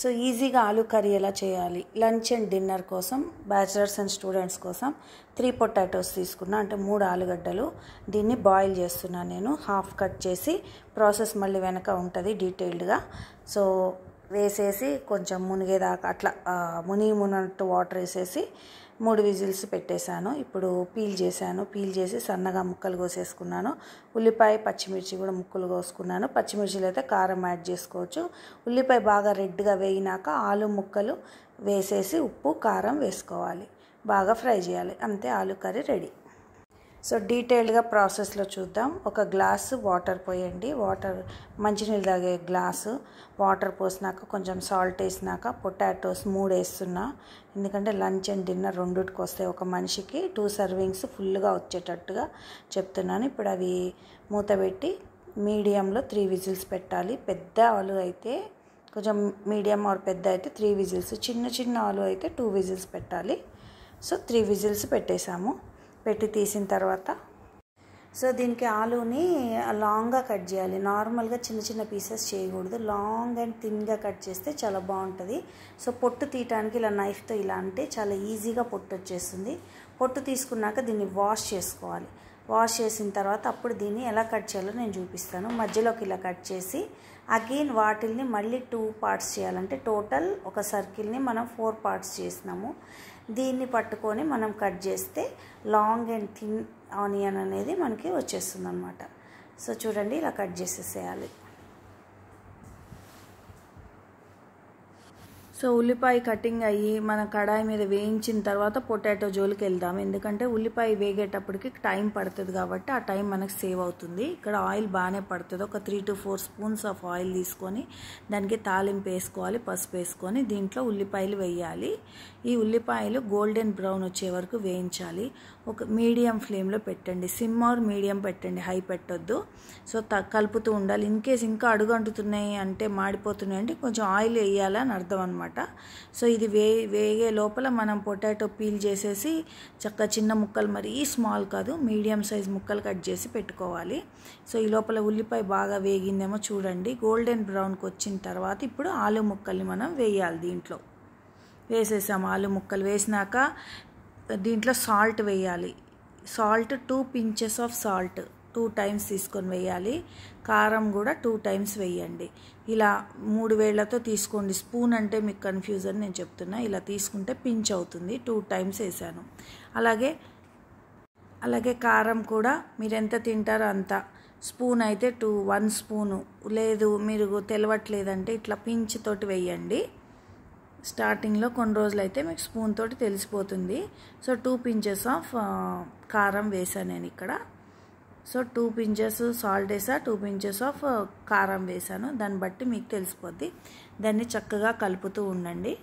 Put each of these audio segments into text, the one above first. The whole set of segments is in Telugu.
సో ఈజీగా ఆలూ కర్రీ ఎలా చేయాలి, లంచ్ అండ్ డిన్నర్ కోసం బ్యాచిలర్స్ అండ్ స్టూడెంట్స్ కోసం 3 పొటాటోస్ తీసుకున్నా, అంటే 3 ఆలుగడ్డలు. దీన్ని బాయిల్ చేస్తున్నాను నేను, హాఫ్ కట్ చేసి. ప్రాసెస్ మళ్ళీ వెనక ఉంటుంది డీటెయిల్డ్గా. సో వేసేసి కొంచెం మునిగేదాకా అట్లా మునిగినట్టు వాటర్ వేసేసి 3 విజిల్స్ పెట్టేశాను. ఇప్పుడు పీల్ చేశాను. పీల్ చేసి సన్నగా ముక్కలు కోసేసుకున్నాను. ఉల్లిపాయ పచ్చిమిర్చి కూడా ముక్కలు కోసుకున్నాను. పచ్చిమిర్చిలు అయితే కారం యాడ్ చేసుకోవచ్చు. ఉల్లిపాయ బాగా రెడ్గా వేయినాక ఆలు ముక్కలు వేసేసి ఉప్పు కారం వేసుకోవాలి, బాగా ఫ్రై చేయాలి. అంతే, ఆలు కర్రీ రెడీ. సో డీటెయిల్డ్గా ప్రాసెస్లో చూద్దాం. ఒక గ్లాసు వాటర్ పోయండి. వాటర్ మంచినీళ్ళు తాగే గ్లాసు వాటర్ పోసినాక కొంచెం సాల్ట్ వేసినాక పొటాటోస్ 3 వేస్తున్నా, ఎందుకంటే లంచ్ అండ్ డిన్నర్ రెండుటికి వస్తాయి. ఒక మనిషికి 2 సర్వింగ్స్ ఫుల్గా వచ్చేటట్టుగా చెప్తున్నాను. ఇప్పుడు అవి మూత పెట్టి మీడియంలో 3 విజిల్స్ పెట్టాలి. పెద్ద ఆలు అయితే కొంచెం మీడియం ఆర్ పెద్ద అయితే 3 విజిల్స్, చిన్న చిన్న ఆలు అయితే 2 విజిల్స్ పెట్టాలి. సో 3 విజిల్స్ పెట్టేశాము. పెట్టి తీసిన తర్వాత సో దీనికి ఆలూని లాంగ్గా కట్ చేయాలి. నార్మల్గా చిన్న చిన్న పీసెస్ చేయకూడదు, లాంగ్ అండ్ థిన్గా కట్ చేస్తే చాలా బాగుంటుంది. సో పొట్టు తీయటానికి ఇలా నైఫ్తో ఇలా అంటే చాలా ఈజీగా పొట్టు వచ్చేస్తుంది. పొట్టు తీసుకున్నాక దీన్ని వాష్ చేసుకోవాలి. వాష్ చేసిన తర్వాత అప్పుడు దీన్ని ఎలా కట్ చేయాలో నేను చూపిస్తాను. మధ్యలోకి ఇలా కట్ చేసి అగైన్ వాటిల్ని మళ్ళీ 2 పార్ట్స్ చేయాలంటే టోటల్ ఒక సర్కిల్ని మనం 4 పార్ట్స్ చేసినాము. దీన్ని పట్టుకొని మనం కట్ చేస్తే లాంగ్ అండ్ థిన్ ఆనియన్ అనేది మనకి వచ్చేస్తుంది అన్నమాట. సో చూడండి, ఇలా కట్ చేసేసేయాలి. సో ఉల్లిపాయ కటింగ్ అయ్యి మన కడాయి మీద వేయించిన తర్వాత పొటాటో జోలికి వెళ్దాం, ఎందుకంటే ఉల్లిపాయ వేగేటప్పటికి టైం పడుతుంది కాబట్టి ఆ టైం మనకు సేవ్ అవుతుంది. ఇక్కడ ఆయిల్ బాగానే పడుతుంది. ఒక 3 to 4 స్పూన్స్ ఆఫ్ ఆయిల్ తీసుకొని దానికి తాలింపు వేసుకోవాలి, పసుపు వేసుకొని దీంట్లో ఉల్లిపాయలు వేయాలి. ఈ ఉల్లిపాయలు గోల్డెన్ బ్రౌన్ వచ్చే వరకు వేయించాలి. ఒక మీడియం ఫ్లేమ్లో పెట్టండి, సిమ్ ఆర్ మీడియం పెట్టండి, హై పెట్టొద్దు. సో కలుపుతూ ఉండాలి. ఇన్ కేస్ ఇంకా అడుగంటుతున్నాయి అంటే మాడిపోతున్నాయి అంటే కొంచెం ఆయిల్ వేయాలని అర్థం అనమాట. సో ఇది వేగే లోపల మనం పొటాటో పీల్ చేసేసి చక్కగా చిన్న ముక్కలు, మరీ స్మాల్ కాదు, మీడియం సైజ్ ముక్కలు కట్ చేసి పెట్టుకోవాలి. సో ఈ లోపల ఉల్లిపాయ బాగా వేగిందేమో చూడండి. గోల్డెన్ బ్రౌన్కి వచ్చిన తర్వాత ఇప్పుడు ఆలు ముక్కల్ని మనం వేయాలి. దీంట్లో వేసేసాము. ఆలు ముక్కలు వేసినాక దీంట్లో సాల్ట్ వేయాలి. Salt 2 pinches of salt 2 times తీసుకొని వేయాలి. కారం కూడా 2 times వేయండి. ఇలా 3 వేళ్లతో తీసుకోండి. స్పూన్ అంటే మీకు కన్ఫ్యూజన్, నేను చెప్తున్నా. ఇలా తీసుకుంటే పించ్ అవుతుంది. 2 times వేసాను. అలాగే కారం కూడా మీరు ఎంత తింటారో అంత. స్పూన్ అయితే 1 స్పూను, లేదు మీరు తెలవట్లేదంటే ఇట్లా పించ్ తోటి వేయండి. స్టార్టింగ్లో కొన్ని రోజులు అయితే మీకు స్పూన్ తోటి తెలిసిపోతుంది. సో 2 pinches ఆఫ్ కారం వేసాను నేను ఇక్కడ. సో 2 pinches సాల్ట్ వేసా, 2 pinches ఆఫ్ కారం వేసాను. దాన్ని బట్టి మీకు తెలిసిపోద్ది. దాన్ని చక్కగా కలుపుతూ ఉండండి.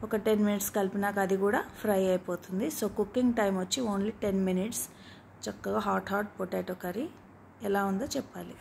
ఒక 10 minutes కలిపినాక అది కూడా ఫ్రై అయిపోతుంది. సో కుకింగ్ టైం వచ్చి ఓన్లీ 10 minutes. చక్కగా హాట్ పొటాటో కర్రీ ఎలా ఉందో చెప్పాలి.